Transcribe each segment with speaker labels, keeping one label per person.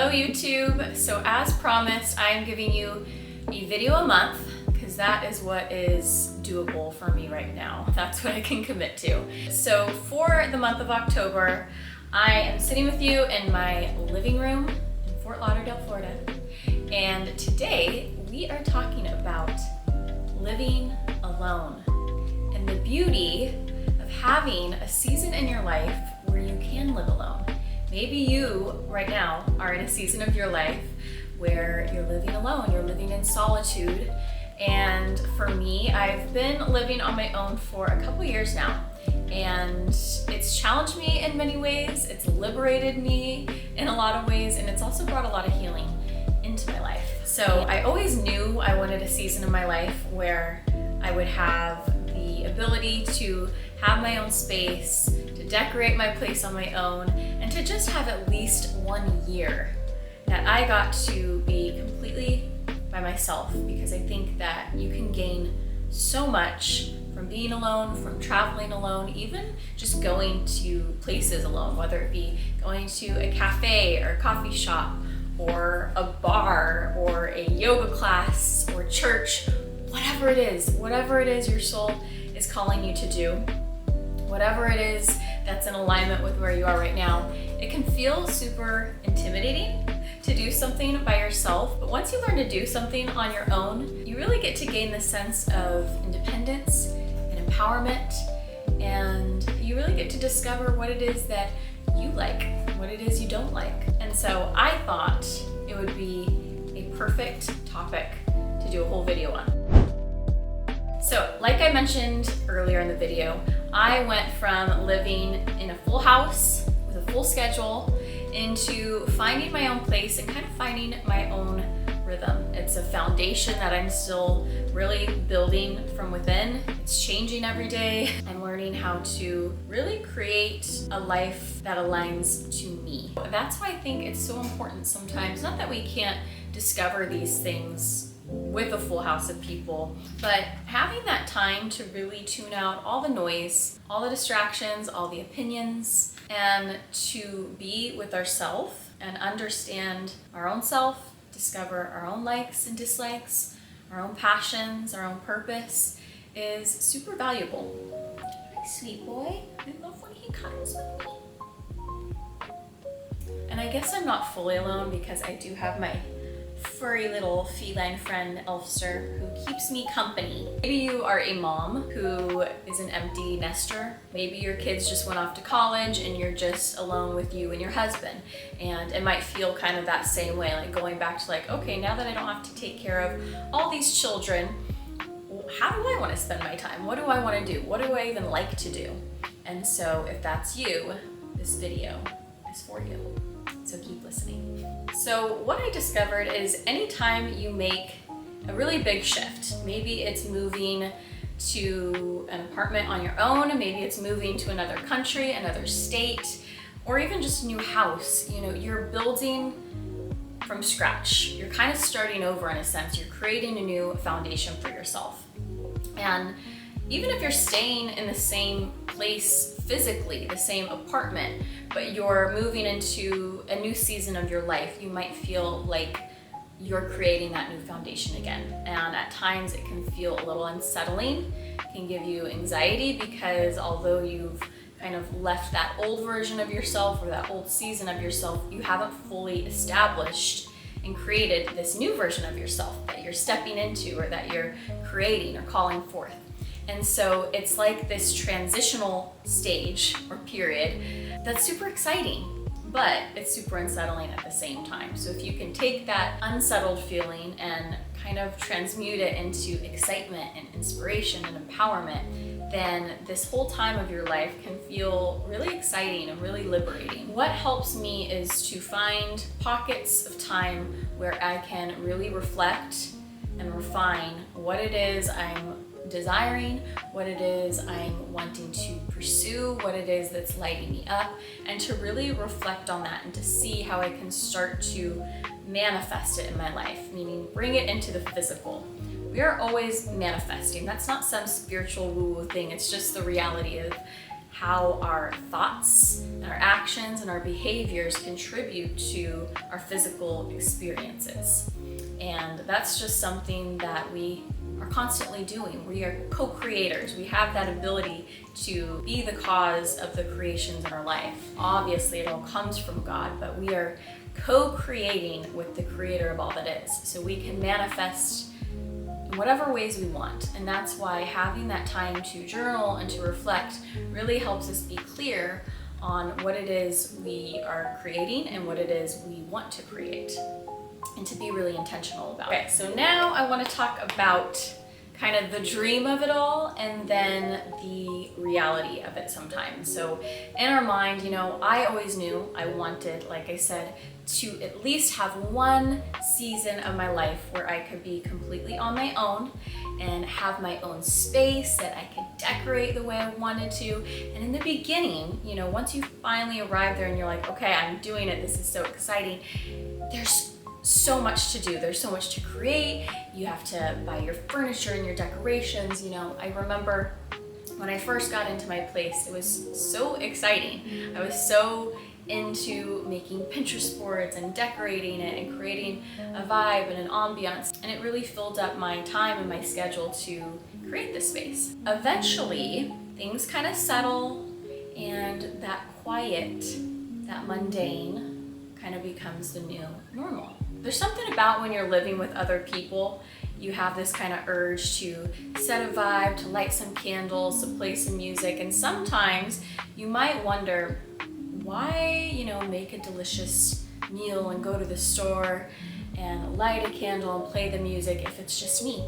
Speaker 1: Hello YouTube. So as promised, I am giving you a video a month because that is what is doable for me right now. That's what I can commit to. So for the month of October, I am sitting with you in my living room in Fort Lauderdale, Florida. And today we are talking about living alone and the beauty of having a season in your life where you can live alone. Maybe you right now are in a season of your life where you're living alone, you're living in solitude. And for me, I've been living on my own for a couple years now. And it's challenged me in many ways, it's liberated me in a lot of ways, and it's also brought a lot of healing into my life. So I always knew I wanted a season in my life where I would have the ability to have my own space, to decorate my place on my own, and to just have at least 1 year that I got to be completely by myself, because I think that you can gain so much from being alone, from traveling alone, even just going to places alone, whether it be going to a cafe or a coffee shop or a bar or a yoga class or church, whatever it is your soul is calling you to do, whatever it is that's in alignment with where you are right now. It can feel super intimidating to do something by yourself, but once you learn to do something on your own, you really get to gain the sense of independence and empowerment, and you really get to discover what it is that you like, what it is you don't like. And so I thought it would be a perfect topic to do a whole video on. So like I mentioned earlier in the video, I went from living in a full house with a full schedule into finding my own place and kind of finding my own rhythm. It's a foundation that I'm still really building from within. It's changing every day. I'm learning how to really create a life that aligns to me. That's why I think it's so important sometimes, not that we can't discover these things with a full house of people, but having that time to really tune out all the noise, all the distractions, all the opinions, and to be with ourselves and understand our own self, discover our own likes and dislikes, our own passions, our own purpose is super valuable. Hi, sweet boy. I love when he cuddles with me. And I guess I'm not fully alone because I do have my furry little feline friend Elfster who keeps me company. Maybe you are a mom who is an empty nester. Maybe your kids just went off to college and you're just alone with you and your husband. And it might feel kind of that same way, like going back to like, okay, now that I don't have to take care of all these children, how do I want to spend my time? What do I want to do? What do I even like to do? And so if that's you, this video is for you. So keep listening. So what I discovered is anytime you make a really big shift, maybe it's moving to an apartment on your own, maybe it's moving to another country, another state, or even just a new house, you know, you're building from scratch. You're kind of starting over in a sense. You're creating a new foundation for yourself. And even if you're staying in the same place physically, the same apartment, but you're moving into a new season of your life, you might feel like you're creating that new foundation again. And at times it can feel a little unsettling. It can give you anxiety because although you've kind of left that old version of yourself or that old season of yourself, you haven't fully established and created this new version of yourself that you're stepping into or that you're creating or calling forth. And so it's like this transitional stage or period that's super exciting, but it's super unsettling at the same time. So if you can take that unsettled feeling and kind of transmute it into excitement and inspiration and empowerment, then this whole time of your life can feel really exciting and really liberating. What helps me is to find pockets of time where I can really reflect and refine what it is I'm desiring, what it is I'm wanting to pursue, what it is that's lighting me up, and to really reflect on that and to see how I can start to manifest it in my life, meaning bring it into the physical. We are always manifesting. That's not some spiritual woo-woo thing. It's just the reality of how our thoughts and our actions and our behaviors contribute to our physical experiences. And that's just something that we are constantly doing. We are co-creators. We have that ability to be the cause of the creations in our life. Obviously, it all comes from God, but we are co-creating with the creator of all that is. So we can manifest in whatever ways we want. And that's why having that time to journal and to reflect really helps us be clear on what it is we are creating and what it is we want to create, and to be really intentional about it. Okay, so now I want to talk about kind of the dream of it all and then the reality of it sometimes. So in our mind, you know, I always knew I wanted, like I said, to at least have one season of my life where I could be completely on my own and have my own space that I could decorate the way I wanted to. And in the beginning, you know, once you finally arrive there and you're like, okay, I'm doing it, this is so exciting, there's so much to do. There's so much to create. You have to buy your furniture and your decorations. You know, I remember when I first got into my place, it was so exciting. I was so into making Pinterest boards and decorating it and creating a vibe and an ambiance. And it really filled up my time and my schedule to create this space. Eventually, things kind of settle and that quiet, that mundane kind of becomes the new normal. There's something about when you're living with other people, you have this kind of urge to set a vibe, to light some candles, to play some music, and sometimes you might wonder, why, you know, make a delicious meal and go to the store and light a candle and play the music if it's just me?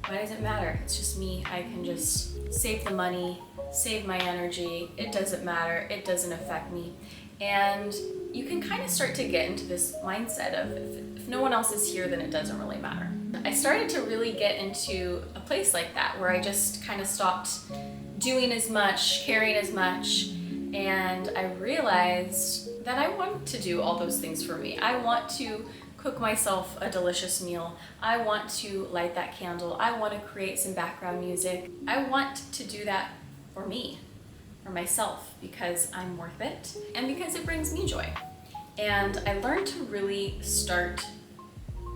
Speaker 1: Why does it matter? It's just me. I can just save the money, save my energy. It doesn't matter. It doesn't affect me. And you can kind of start to get into this mindset of if no one else is here, then it doesn't really matter. I started to really get into a place like that where I just kind of stopped doing as much, caring as much, and I realized that I want to do all those things for me. I want to cook myself a delicious meal. I want to light that candle. I want to create some background music. I want to do that for me, for myself, because I'm worth it and because it brings me joy. And I learned to really start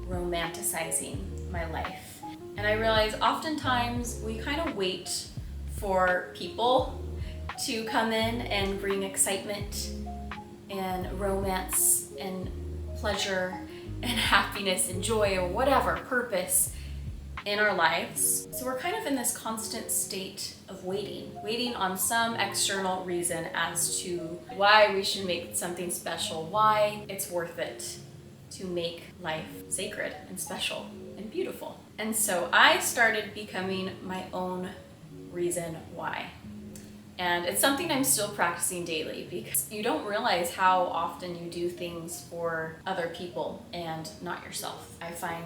Speaker 1: romanticizing my life. And I realized oftentimes we kind of wait for people to come in and bring excitement and romance and pleasure and happiness and joy or whatever purpose in our lives. So we're kind of in this constant state of waiting on some external reason as to why we should make something special, why it's worth it to make life sacred and special and beautiful. And so I started becoming my own reason why. And it's something I'm still practicing daily because you don't realize how often you do things for other people and not yourself. I find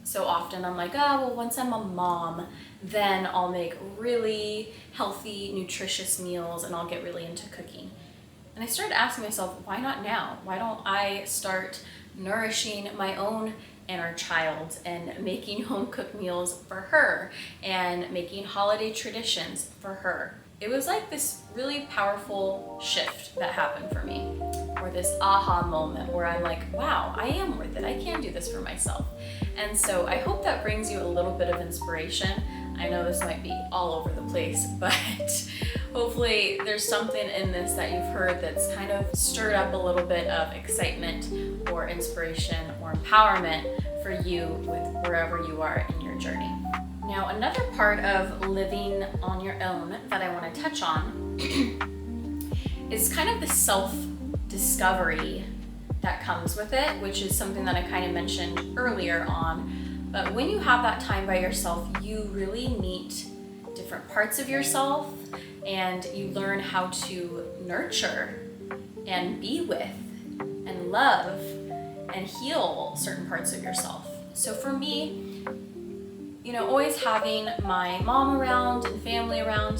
Speaker 1: so often I'm like, oh, well, once I'm a mom, then I'll make really healthy, nutritious meals and I'll get really into cooking. And I started asking myself, why not now? Why don't I start nourishing my own inner child and making home-cooked meals for her and making holiday traditions for her? It was like this really powerful shift that happened for me, or this aha moment where I'm like, wow, I am worth it. I can do this for myself. And so I hope that brings you a little bit of inspiration. I know this might be all over the place, but hopefully there's something in this that you've heard that's kind of stirred up a little bit of excitement or inspiration or empowerment for you with wherever you are in your journey. Now, another part of living on your own that I want to touch on is kind of the self-discovery that comes with it, which is something that I kind of mentioned earlier on. But when you have that time by yourself, you really meet different parts of yourself and you learn how to nurture and be with and love and heal certain parts of yourself. So for me, you know, always having my mom around and family around,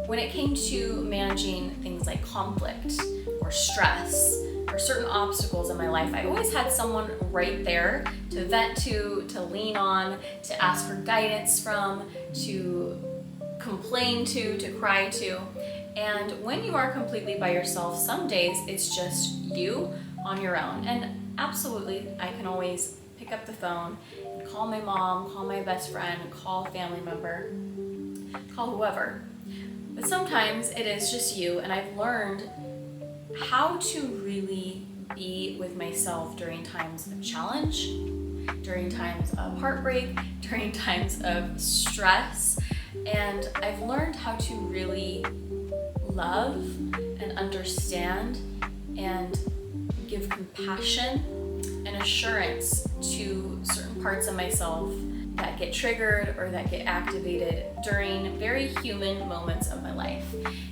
Speaker 1: when it came to managing things like conflict or stress or certain obstacles in my life, I always had someone right there to vent to lean on, to ask for guidance from, to complain to cry to. And when you are completely by yourself, some days it's just you on your own. And absolutely, I can always pick up the phone and call my mom, call my best friend, call a family member, call whoever. But sometimes it is just you, and I've learned how to really be with myself during times of challenge, during times of heartbreak, during times of stress. And I've learned how to really love and understand and give compassion and assurance to certain parts of myself that get triggered or that get activated during very human moments of my life.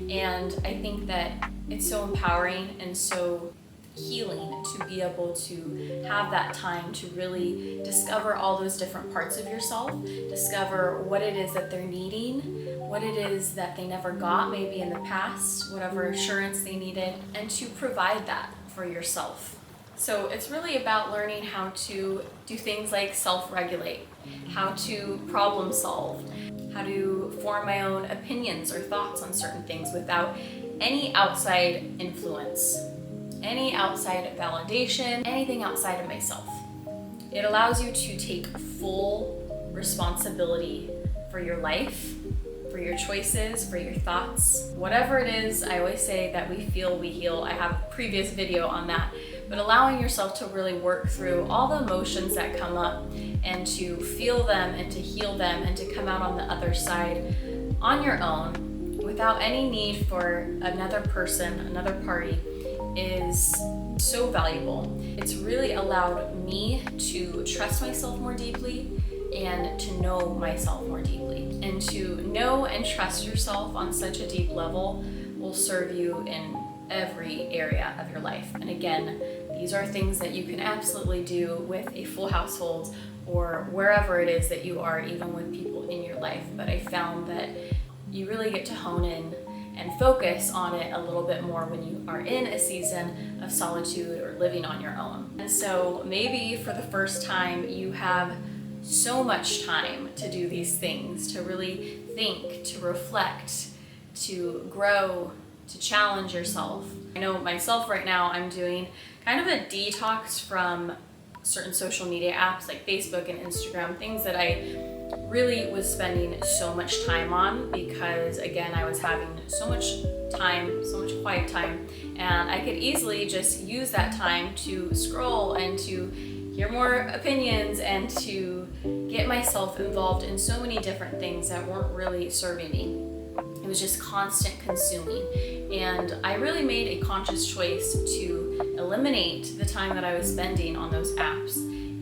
Speaker 1: And I think that it's so empowering and so healing to be able to have that time to really discover all those different parts of yourself, discover what it is that they're needing, what it is that they never got maybe in the past, whatever assurance they needed, and to provide that for yourself. So it's really about learning how to do things like self-regulate, how to problem solve, how to form my own opinions or thoughts on certain things without any outside influence, any outside validation, anything outside of myself. It allows you to take full responsibility for your life, for your choices, for your thoughts. Whatever it is, I always say that we feel, we heal. I have a previous video on that. But allowing yourself to really work through all the emotions that come up and to feel them and to heal them and to come out on the other side on your own without any need for another person, another party, is so valuable. It's really allowed me to trust myself more deeply and to know myself more deeply. And to know and trust yourself on such a deep level will serve you in every area of your life. And again, these are things that you can absolutely do with a full household or wherever it is that you are, even with people in your life. But I found that you really get to hone in and focus on it a little bit more when you are in a season of solitude or living on your own. And so maybe for the first time you have so much time to do these things, to really think, to reflect, to grow, to challenge yourself. I know myself right now, I'm doing kind of a detox from certain social media apps like Facebook and Instagram, things that I really was spending so much time on because, again, I was having so much time, so much quiet time, and I could easily just use that time to scroll and to hear more opinions and to get myself involved in so many different things that weren't really serving me. It was just constant consuming. And I really made a conscious choice to eliminate the time that I was spending on those apps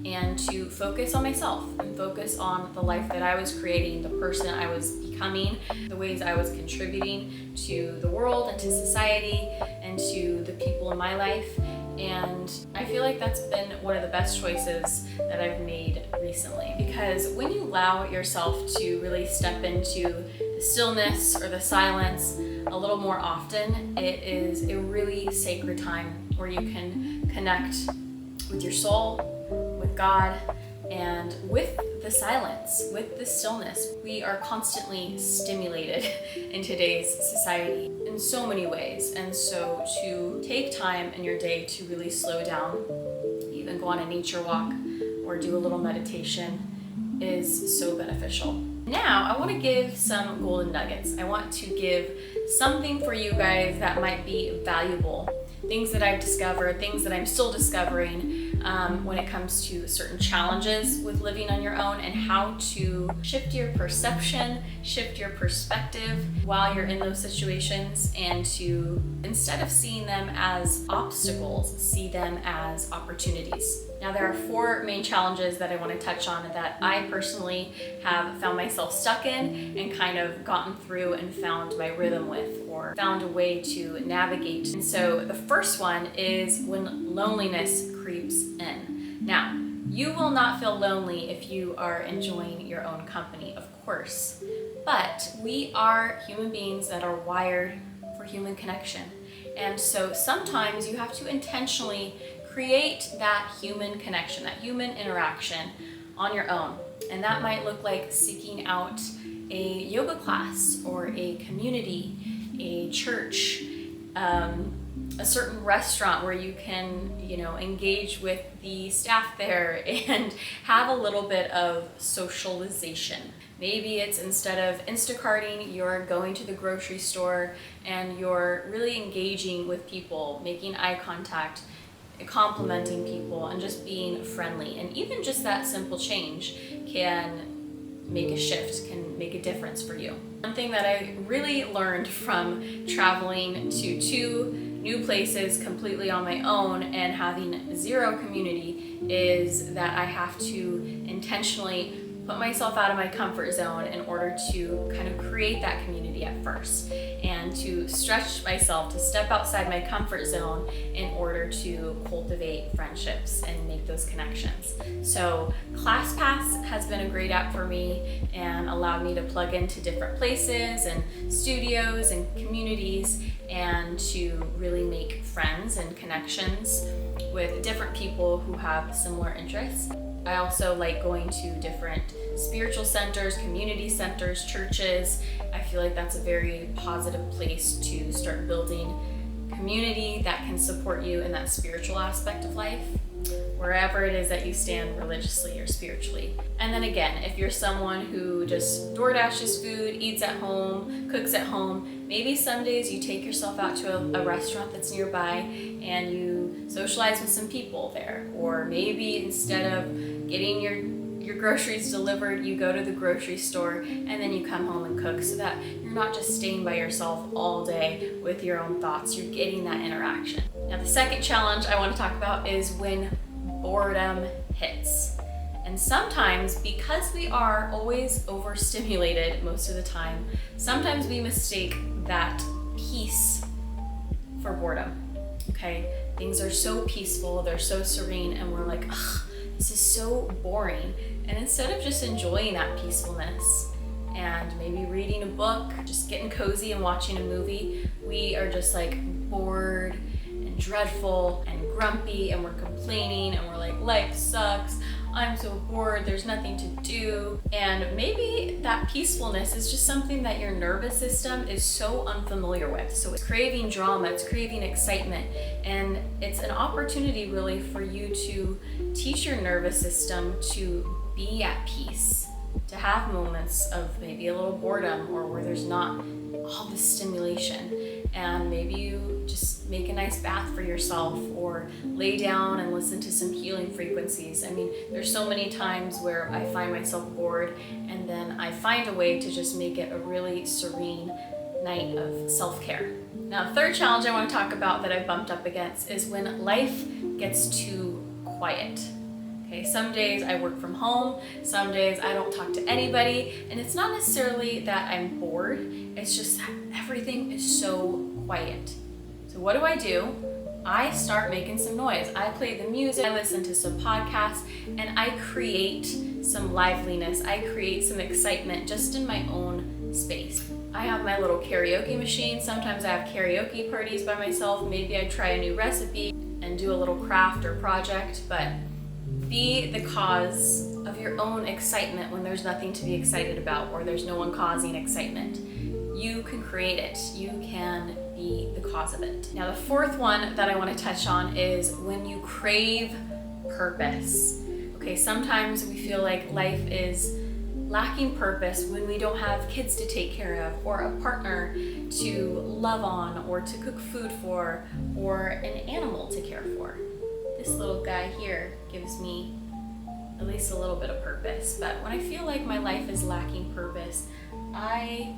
Speaker 1: and to focus on myself and focus on the life that I was creating, the person I was becoming, the ways I was contributing to the world and to society and to the people in my life. And I feel like that's been one of the best choices that I've made recently, because when you allow yourself to really step into the stillness or the silence a little more often, it is a really sacred time where you can connect with your soul, with God, and with the silence, with the stillness. We are constantly stimulated in today's society in so many ways. And so to take time in your day to really slow down, even go on a nature walk or do a little meditation is so beneficial. Now, I want to give some golden nuggets. I want to give something for you guys that might be valuable. Things that I've discovered, things that I'm still discovering when it comes to certain challenges with living on your own, and how to shift your perception, shift your perspective while you're in those situations, and to, instead of seeing them as obstacles, see them as opportunities. Now, there are 4 main challenges that I want to touch on that I personally have found myself stuck in and kind of gotten through and found my rhythm with, or found a way to navigate. And so the first one is when loneliness creeps in. Now, you will not feel lonely if you are enjoying your own company, of course, but we are human beings that are wired for human connection. And so sometimes you have to intentionally create that human connection, that human interaction on your own. And that might look like seeking out a yoga class or a community, a church, a certain restaurant where you can, engage with the staff there and have a little bit of socialization. Maybe it's, instead of Instacarting, you're going to the grocery store and you're really engaging with people, making eye contact, complimenting people, and just being friendly. And even just that simple change can make a shift, can make a difference for you. One thing that I really learned from traveling to 2 new places completely on my own and having 0 community is that I have to intentionally put myself out of my comfort zone in order to kind of create that community at first, and to stretch myself to step outside my comfort zone in order to cultivate friendships and make those connections. So ClassPass has been a great app for me and allowed me to plug into different places and studios and communities and to really make friends and connections with different people who have similar interests. I also like going to different spiritual centers, community centers, churches. I feel like that's a very positive place to start building community that can support you in that spiritual aspect of life, wherever it is that you stand religiously or spiritually. And then again, if you're someone who just DoorDashes food, eats at home, cooks at home, maybe some days you take yourself out to a restaurant that's nearby and you socialize with some people there. Or maybe instead of getting your groceries delivered, you go to the grocery store and then you come home and cook, so that you're not just staying by yourself all day with your own thoughts. You're getting that interaction. Now, the second challenge I want to talk about is when boredom hits. And sometimes, because we are always overstimulated most of the time, sometimes we mistake that peace for boredom. Okay? Things are so peaceful, they're so serene, and we're like, ugh, this is so boring. And instead of just enjoying that peacefulness and maybe reading a book, just getting cozy and watching a movie, we are just like bored and dreadful and grumpy, and we're complaining and we're like, life sucks, I'm so bored, there's nothing to do. And maybe that peacefulness is just something that your nervous system is so unfamiliar with. So it's craving drama, it's craving excitement, and it's an opportunity really for you to teach your nervous system to be at peace, to have moments of maybe a little boredom or where there's not all this stimulation. And maybe you just make a nice bath for yourself or lay down and listen to some healing frequencies. I mean, there's so many times where I find myself bored and then I find a way to just make it a really serene night of self-care. Now, the third challenge I want to talk about that I bumped up against is when life gets too quiet. Okay, some days I work from home, some days I don't talk to anybody, and it's not necessarily that I'm bored, it's just that everything is so quiet. So what do? I start making some noise. I play the music, I listen to some podcasts, and I create some liveliness. I create some excitement just in my own space. I have my little karaoke machine. Sometimes I have karaoke parties by myself. Maybe I try a new recipe and do a little craft or project, but be the cause of your own excitement when there's nothing to be excited about or there's no one causing excitement. You can create it. You can be the cause of it. Now, the fourth one that I want to touch on is when you crave purpose. Okay, sometimes we feel like life is lacking purpose when we don't have kids to take care of, or a partner to love on, or to cook food for, or an animal to care for. This little guy here gives me at least a little bit of purpose. But when I feel like my life is lacking purpose, I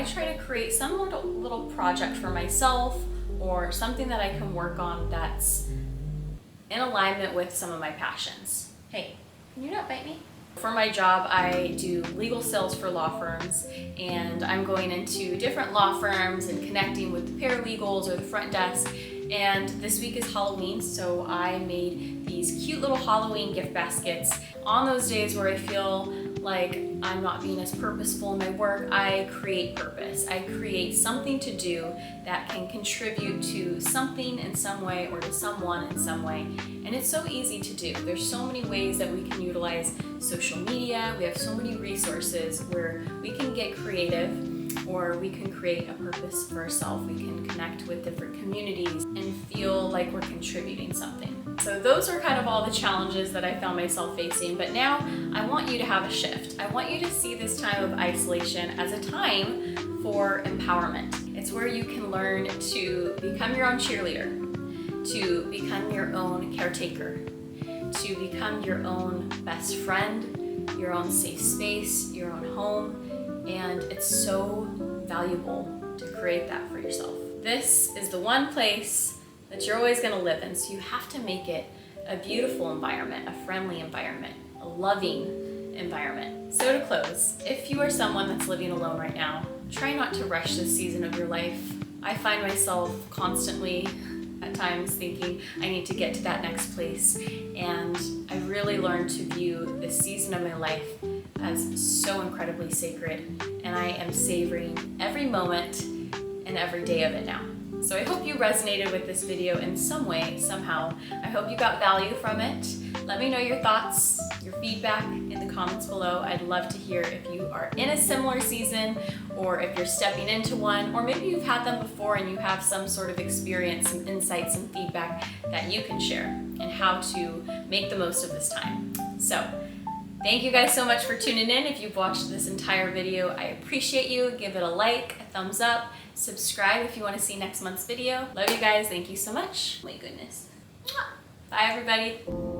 Speaker 1: try to create some little project for myself or something that I can work on that's in alignment with some of my passions. Hey, can you not bite me? For my job, I do legal sales for law firms, and I'm going into different law firms and connecting with the paralegals or the front desk. And this week is Halloween, so I made these cute little Halloween gift baskets. On those days where I feel like I'm not being as purposeful in my work, I create purpose. I create something to do that can contribute to something in some way or to someone in some way. And it's so easy to do. There's so many ways that we can utilize social media. We have so many resources where we can get creative, or we can create a purpose for ourselves. We can connect with different communities and feel like we're contributing something. So those are kind of all the challenges that I found myself facing, but now I want you to have a shift. I want you to see this time of isolation as a time for empowerment. It's where you can learn to become your own cheerleader, to become your own caretaker, to become your own best friend, your own safe space, your own home. And it's so valuable to create that for yourself. This is the one place that you're always going to live in, so you have to make it a beautiful environment, a friendly environment, a loving environment. So to close, if you are someone that's living alone right now, try not to rush this season of your life. I find myself constantly at times thinking I need to get to that next place, and I really learned to view this season of my life as so incredibly sacred, and I am savoring every moment and every day of it now. So I hope you resonated with this video in some way, somehow. I hope you got value from it. Let me know your thoughts, your feedback in the comments below. I'd love to hear if you are in a similar season, or if you're stepping into one, or maybe you've had them before and you have some sort of experience, some insights, some feedback that you can share, and how to make the most of this time. So, thank you guys so much for tuning in. If you've watched this entire video, I appreciate you. Give it a like, a thumbs up, subscribe if you want to see next month's video. Love you guys. Thank you so much. My goodness. Bye, everybody.